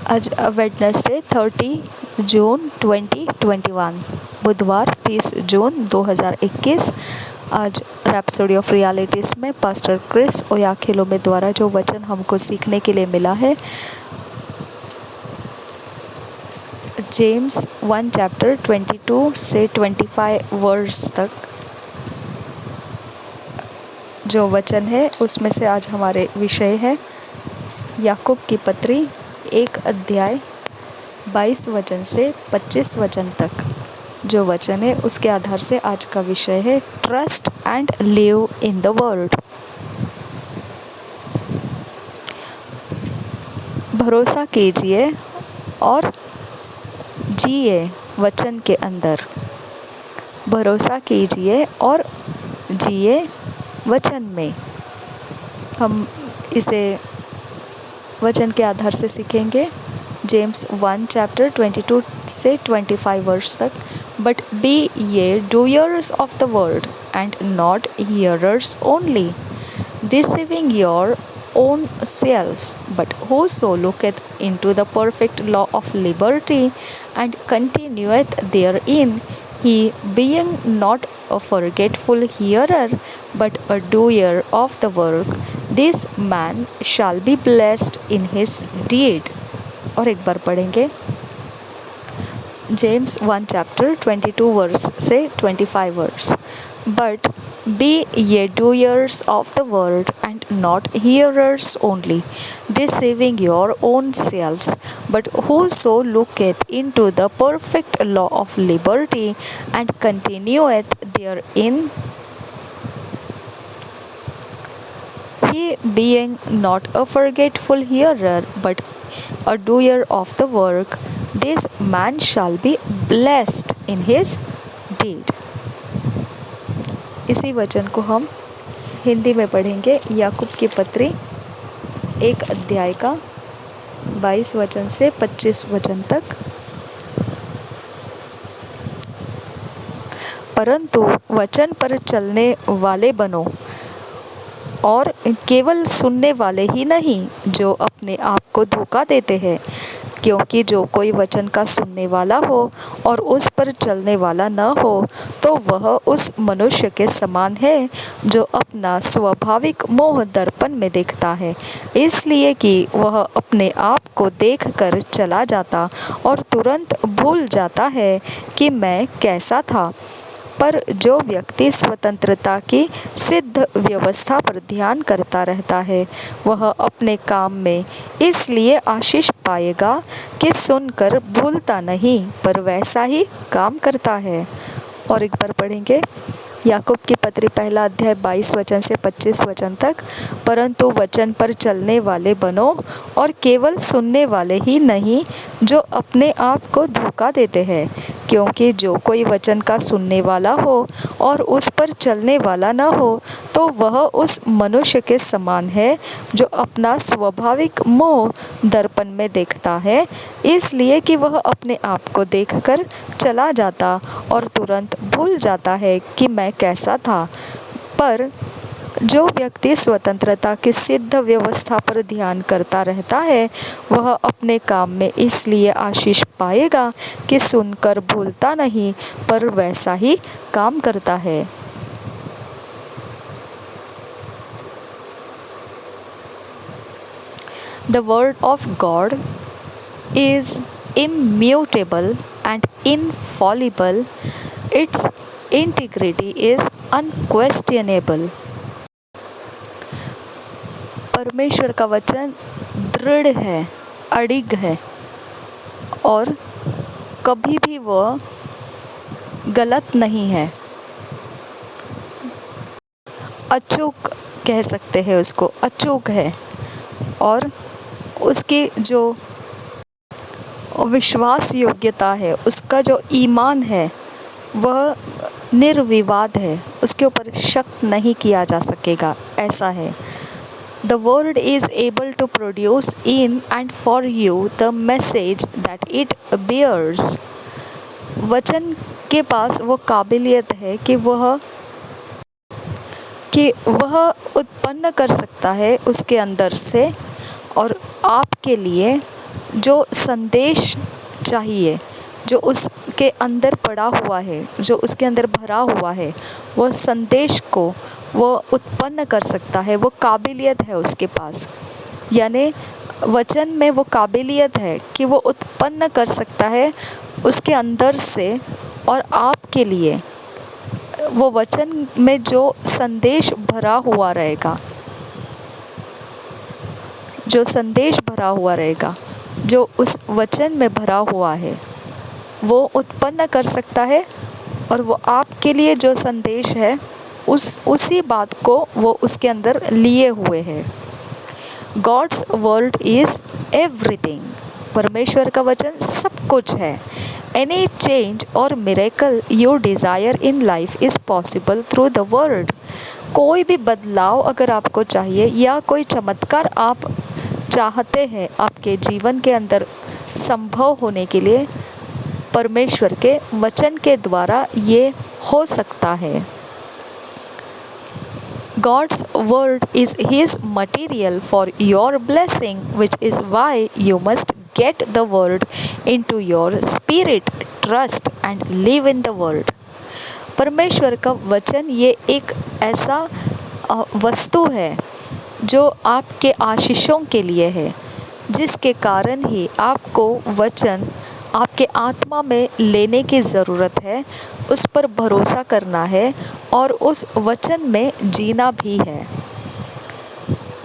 आज वेडनेसडे 30 जून 2021, बुधवार 30 जून 2021। आज रैप्सोडी ऑफ रियलिटीज़ में पास्टर क्रिस ओयाखिलोमे द्वारा जो वचन हमको सीखने के लिए मिला है, जेम्स 1 चैप्टर 22 से 25 वर्स तक जो वचन है, उसमें से आज हमारे विषय है याकूब की पत्री 1 अध्याय 22 वचन से 25 वचन तक जो वचन है, उसके आधार से आज का विषय है trust and live in the world. भरोसा कीजिए और जिए वचन के अंदर। भरोसा कीजिए और जिए वचन में। हम इसे वचन के आधार से सीखेंगे जेम्स 1 चैप्टर 22 से 25 वर्स तक। But be ye doers of the word and not hearers only, deceiving your own selves. But whoso looketh into the perfect law of liberty and continueth therein, he being not a forgetful hearer but a doer of the work, this man shall be blessed in his deed. और एक बार पढ़ेंगे James 1 chapter 22 verse से 25 verse. But be ye doers of the word and not hearers only, deceiving your own selves. But whoso looketh into the perfect law of liberty and continueth therein, he being not a forgetful hearer but a doer of the work, this man shall be blessed in his deed. इसी वचन को हम हिंदी में पढ़ेंगे। याकूब की पत्री 1 अध्याय का 22 वचन से 25 वचन तक। परंतु वचन पर चलने वाले बनो और केवल सुनने वाले ही नहीं जो अपने आप को धोखा देते हैं, क्योंकि जो कोई वचन का सुनने वाला हो और उस पर चलने वाला न हो तो वह उस मनुष्य के समान है जो अपना स्वाभाविक मोह दर्पण में देखता है, इसलिए कि वह अपने आप को देखकर चला जाता और तुरंत भूल जाता है कि मैं कैसा था। पर जो व्यक्ति स्वतंत्रता की सिद्ध व्यवस्था पर ध्यान करता रहता है, वह अपने काम में इसलिए आशीष पाएगा कि सुनकर भूलता नहीं पर वैसा ही काम करता है। और एक बार पढ़ेंगे याकूब की पत्री 1 अध्याय 22 वचन से 25 वचन तक। परंतु वचन पर चलने वाले बनो और केवल सुनने वाले ही नहीं जो अपने आप को धोखा देते हैं, क्योंकि जो कोई वचन का सुनने वाला हो और उस पर चलने वाला न हो तो वह उस मनुष्य के समान है जो अपना स्वाभाविक मोह दर्पण में देखता है, इसलिए कि वह अपने आप को देखकर चला जाता और तुरंत भूल जाता है कि मैं कैसा था। पर जो व्यक्ति स्वतंत्रता की सिद्ध व्यवस्था पर ध्यान करता रहता है, वह अपने काम में इसलिए आशीष पाएगा कि सुनकर भूलता नहीं पर वैसा ही काम करता है। The word of God is immutable and infallible. Its integrity is unquestionable. परमेश्वर का वचन दृढ़ है, अडिग है और कभी भी वह गलत नहीं है। अचूक कह सकते हैं उसको, अचूक है। और उसकी जो विश्वास योग्यता है, उसका जो ईमान है, वह निर्विवाद है, उसके ऊपर शक नहीं किया जा सकेगा, ऐसा है। The word is able to produce in and for you the message that it bears. वचन के पास वो काबिलियत है कि वह उत्पन्न कर सकता है उसके अंदर से और आपके लिए जो संदेश चाहिए, जो उसके अंदर पड़ा हुआ है, जो उसके अंदर भरा हुआ है, वह संदेश को वो उत्पन्न कर सकता है, वो काबिलियत है उसके पास। यानी वचन में वो काबिलियत है कि वो उत्पन्न कर सकता है उसके अंदर से, और आपके लिए वो वचन में जो संदेश भरा हुआ रहेगा, जो संदेश भरा हुआ रहेगा, जो उस वचन में भरा हुआ है, वो उत्पन्न कर सकता है, और वो आपके लिए जो संदेश है उसी बात को वो उसके अंदर लिए हुए है। God's word is everything. परमेश्वर का वचन सब कुछ है। एनी चेंज और miracle you desire in life is possible through the word. कोई भी बदलाव अगर आपको चाहिए या कोई चमत्कार आप चाहते हैं आपके जीवन के अंदर संभव होने के लिए, परमेश्वर के वचन के द्वारा ये हो सकता है। God's word is His material for your blessing, which is why you must get the word into your spirit, trust and live in the word. परमेश्वर का वचन ये एक ऐसा वस्तु है जो आपके आशीषों के लिए है, जिसके कारण ही आपको वचन आपके आत्मा में लेने की ज़रूरत है, उस पर भरोसा करना है और उस वचन में जीना भी है।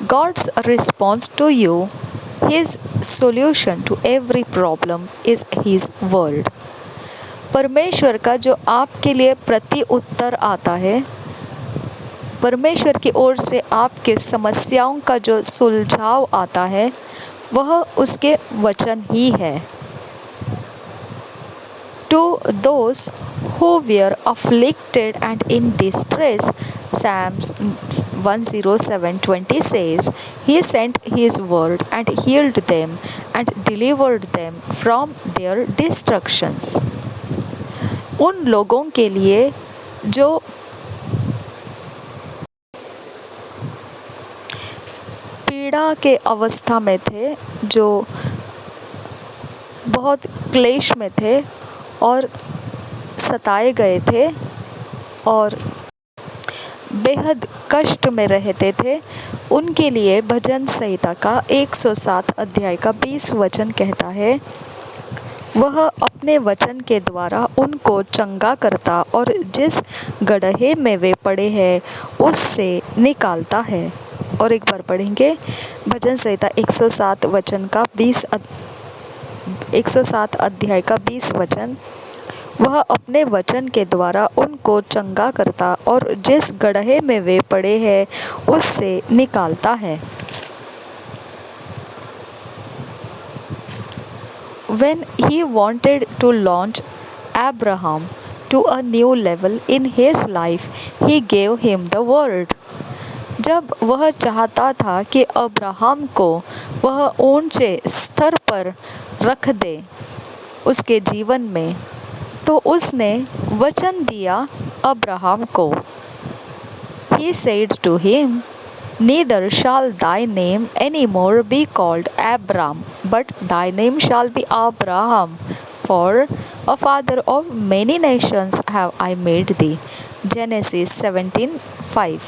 God's response to you, His solution to every problem is His word. परमेश्वर का जो आपके लिए प्रति उत्तर आता है, परमेश्वर की ओर से आपके समस्याओं का जो सुलझाव आता है, वह उसके वचन ही है। To those who were afflicted and in distress, Psalms 107:20 says, He sent His word and healed them and delivered them from their destructions. उन लोगों के लिए जो पीड़ा के अवस्था में थे, जो बहुत क्लेश में थे और सताए गए थे और बेहद कष्ट में रहते थे, उनके लिए भजन संहिता का 107 अध्याय का 20 वचन कहता है, वह अपने वचन के द्वारा उनको चंगा करता और जिस गड्ढे में वे पड़े हैं उससे निकालता है। और एक बार पढ़ेंगे भजन संहिता 107 वचन का 107 अध्याय का 20 वचन, वह अपने वचन के द्वारा उनको चंगा करता और जिस गड्ढे में वे पड़े हैं उससे निकालता है। When he wanted to launch Abraham to a new level in his life, he gave him the word. जब वह चाहता था कि अब्राहम को वह ऊंचे स्तर पर रख दे उसके जीवन में, तो उसने वचन दिया अब्राहम को। He said to him, Neither shall thy name any more be called Abram, but thy name shall be Abraham, for a father of many nations have I made thee. Genesis 17:5.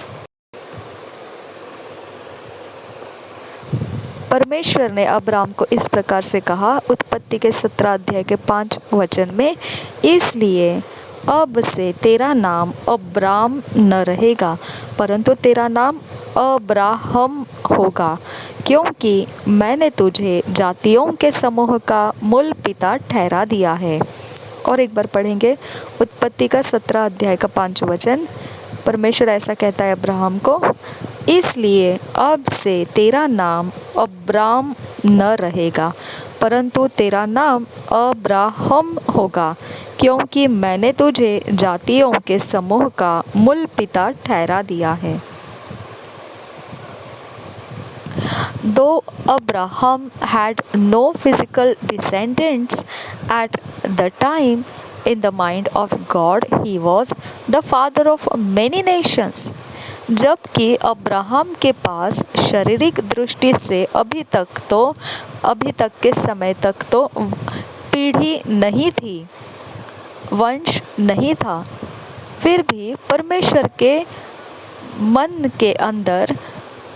परमेश्वर ने Abram को इस प्रकार से कहा, उत्पत्ति के 17 अध्याय के 5 वचन में, इसलिए अब से तेरा नाम अब्राम न रहेगा, परंतु तेरा नाम अब्राहम होगा, क्योंकि मैंने तुझे जातियों के समूह का मूल पिता ठहरा दिया है। और एक बार पढ़ेंगे उत्पत्ति का 17 अध्याय का 5 वचन। परमेश्वर ऐसा कहता है अब्राहम को, इसलिए अब से तेरा नाम अब्राम न रहेगा, परंतु तेरा नाम अब्राहम होगा, क्योंकि मैंने तुझे जातियों के समूह का मूल पिता ठहरा दिया है। Though Abraham had no physical descendants at the time, in the mind of God, he was the father of many nations. जबकि अब्राहम के पास शारीरिक दृष्टि से अभी तक के समय तक तो पीढ़ी नहीं थी, वंश नहीं था, फिर भी परमेश्वर के मन के अंदर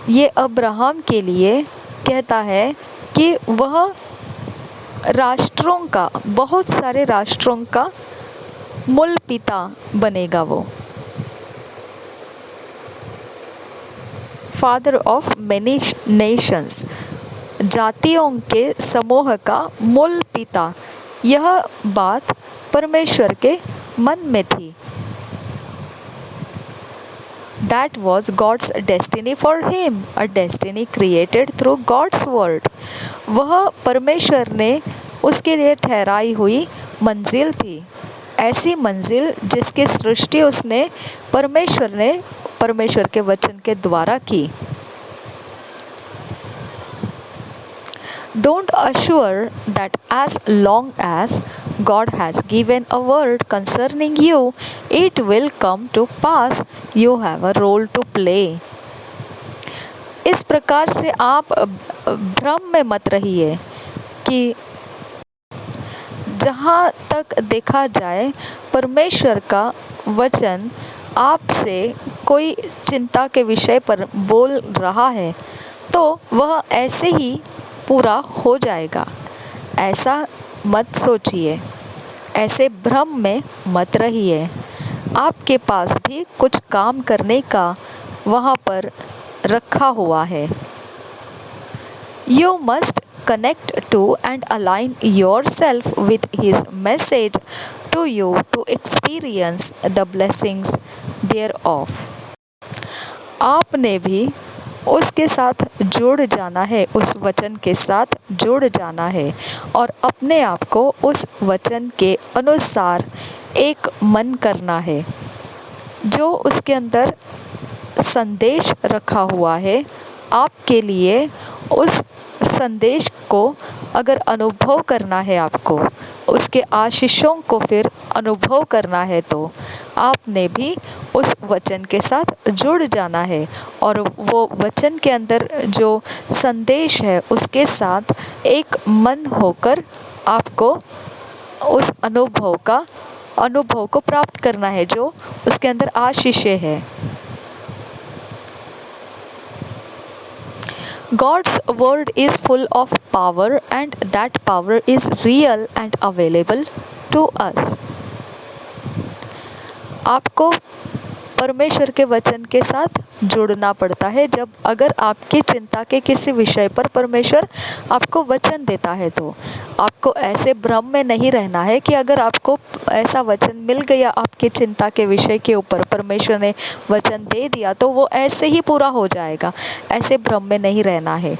ये अब्राहम के लिए कहता है कि वह राष्ट्रों का, बहुत सारे राष्ट्रों का मूल पिता बनेगा, वो फादर ऑफ मेनी नेशंस, जातियों के समूह का मूल पिता। यह बात परमेश्वर के मन में थी। That was God's destiny for him, a destiny created through God's word. वह परमेश्वर ने उसके लिए ठहराई हुई मंजिल थी, ऐसी मंजिल जिसकी सृष्टि उसने परमेश्वर के वचन के द्वारा की। Don't assure that as long as God has given a word concerning you, it will come to pass. You have a role to play. इस प्रकार से आप भ्रम में मत रहिए कि जहाँ तक देखा जाए परमेश्वर का वचन आपसे कोई चिंता के विषय पर बोल रहा है तो वह ऐसे ही पूरा हो जाएगा। ऐसा मत सोचिए, ऐसे भ्रम में मत रहिए। आपके पास भी कुछ काम करने का वहाँ पर रखा हुआ है। You must connect to and align yourself with His message to you to experience the blessings thereof. आपने भी उसके साथ जुड़ जाना है, उस वचन के साथ जुड़ जाना है और अपने आप को उस वचन के अनुसार एक मन करना है। जो उसके अंदर संदेश रखा हुआ है आपके लिए, उस संदेश को अगर अनुभव करना है, आपको उसके आशीषों को फिर अनुभव करना है तो आपने भी उस वचन के साथ जुड़ जाना है और वो वचन के अंदर जो संदेश है उसके साथ एक मन होकर आपको उस अनुभव को प्राप्त करना है जो उसके अंदर आशीष है। God's word is full of power and that power is real and available to us. आपको परमेश्वर के वचन के साथ जुड़ना पड़ता है जब अगर आपकी चिंता के किसी विषय पर परमेश्वर आपको वचन देता है तो आपको ऐसे भ्रम में नहीं रहना है कि अगर आपको ऐसा वचन मिल गया आपकी चिंता के विषय के ऊपर, परमेश्वर ने वचन दे दिया तो वो ऐसे ही पूरा हो जाएगा। ऐसे भ्रम में नहीं रहना है।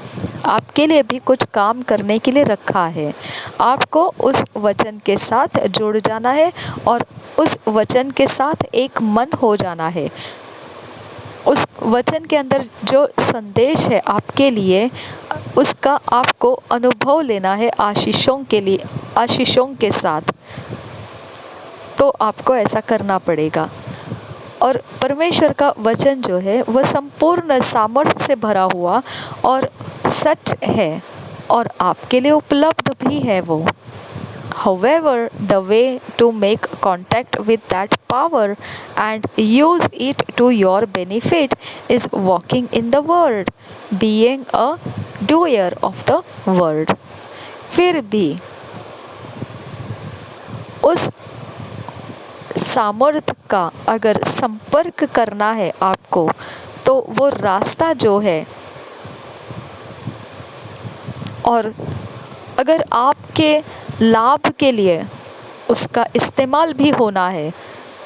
आपके लिए भी कुछ काम करने के लिए रखा है। आपको उस वचन के साथ जुड़ जाना है और उस वचन के साथ एक मन हो जाना है। उस वचन के अंदर जो संदेश है आपके लिए, उसका आपको अनुभव लेना है आशीषों के साथ। तो आपको ऐसा करना पड़ेगा। और परमेश्वर का वचन जो है वह संपूर्ण सामर्थ्य से भरा हुआ और सच है और आपके लिए उपलब्ध भी है वो। However, the way to make contact with that power and use it to your benefit is walking in the word, being a doer of the word. फिर भी उस सामर्थ्य का अगर संपर्क करना है आपको तो वो रास्ता जो है, और अगर आपके लाभ के लिए उसका इस्तेमाल भी होना है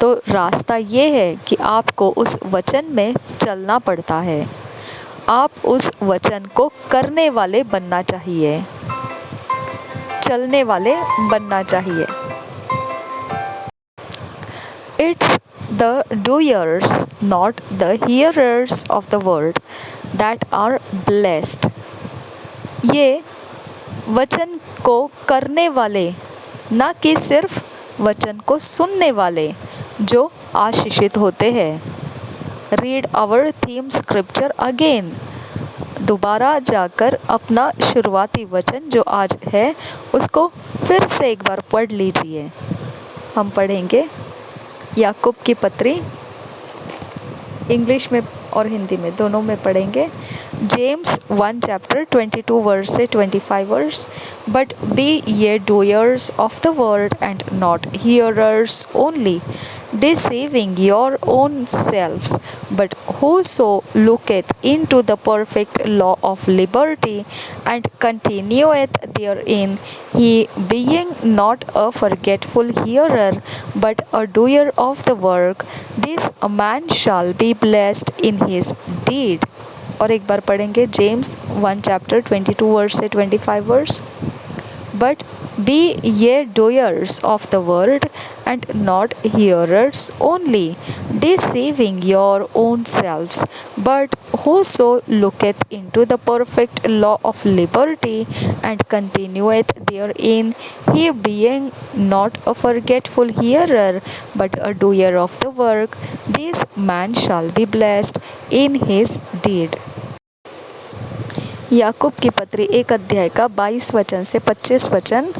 तो रास्ता ये है कि आपको उस वचन में चलना पड़ता है। आप उस वचन को करने वाले बनना चाहिए, चलने वाले बनना चाहिए। It's the doers, not the hearers of the word that are blessed. ये वचन को करने वाले, ना कि सिर्फ वचन को सुनने वाले जो आशीषित होते हैं। Read our theme scripture again. दोबारा जाकर अपना शुरुआती वचन जो आज है उसको फिर से एक बार पढ़ लीजिए। हम पढ़ेंगे याकूब की पत्री, इंग्लिश में और हिंदी में दोनों में पढ़ेंगे। जेम्स 1 चैप्टर 22 वर्स से 25 verse. But be ye doers of the word and not hearers only, deceiving your own selves. But whoso looketh into the perfect law of liberty and continueth therein, he being not a forgetful hearer, but a doer of the work, this a man shall be blessed in his deed. और एक बार पढ़ेंगे James 1 chapter 22 verse से 25 verse. But be ye doers of the word, and not hearers only, deceiving your own selves. But whoso looketh into the perfect law of liberty, and continueth therein, he being not a forgetful hearer, but a doer of the work, this man shall be blessed in his deed. याकूब की पत्री 1 अध्याय का 22 वचन से 25 वचन।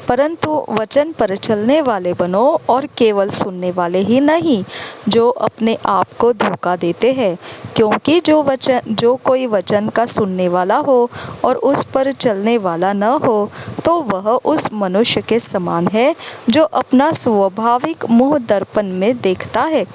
परंतु वचन पर चलने वाले बनो, और केवल सुनने वाले ही नहीं जो अपने आप को धोखा देते हैं। क्योंकि जो कोई वचन का सुनने वाला हो और उस पर चलने वाला न हो, तो वह उस मनुष्य के समान है जो अपना स्वाभाविक मुँह दर्पण में देखता है,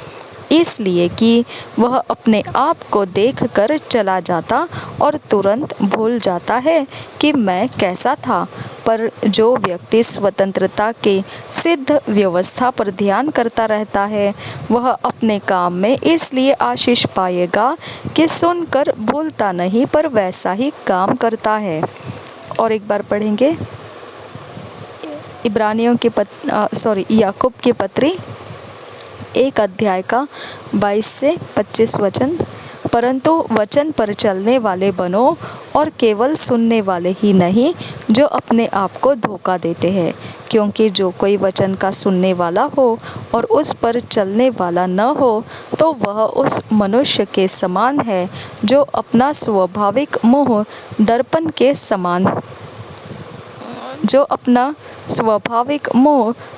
इसलिए कि वह अपने आप को देखकर चला जाता और तुरंत भूल जाता है कि मैं कैसा था। पर जो व्यक्ति स्वतंत्रता के सिद्ध व्यवस्था पर ध्यान करता रहता है, वह अपने काम में इसलिए आशीष पाएगा कि सुनकर भूलता नहीं, पर वैसा ही काम करता है। और एक बार पढ़ेंगे याकूब की पत्री 1 अध्याय का 22 से 25 वचन। परंतु वचन पर चलने वाले बनो, और केवल सुनने वाले ही नहीं जो अपने आप को धोखा देते हैं। क्योंकि जो कोई वचन का सुनने वाला हो और उस पर चलने वाला न हो, तो वह उस मनुष्य के समान है जो अपना स्वाभाविक मुँह दर्पण के समान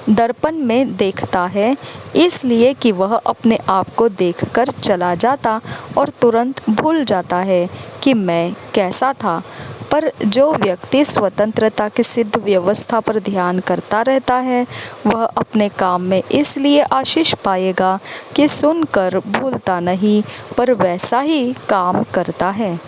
दर्पण में देखता है, इसलिए कि वह अपने आप को देखकर चला जाता और तुरंत भूल जाता है कि मैं कैसा था। पर जो व्यक्ति स्वतंत्रता की सिद्ध व्यवस्था पर ध्यान करता रहता है, वह अपने काम में इसलिए आशीष पाएगा कि सुनकर भूलता नहीं, पर वैसा ही काम करता है।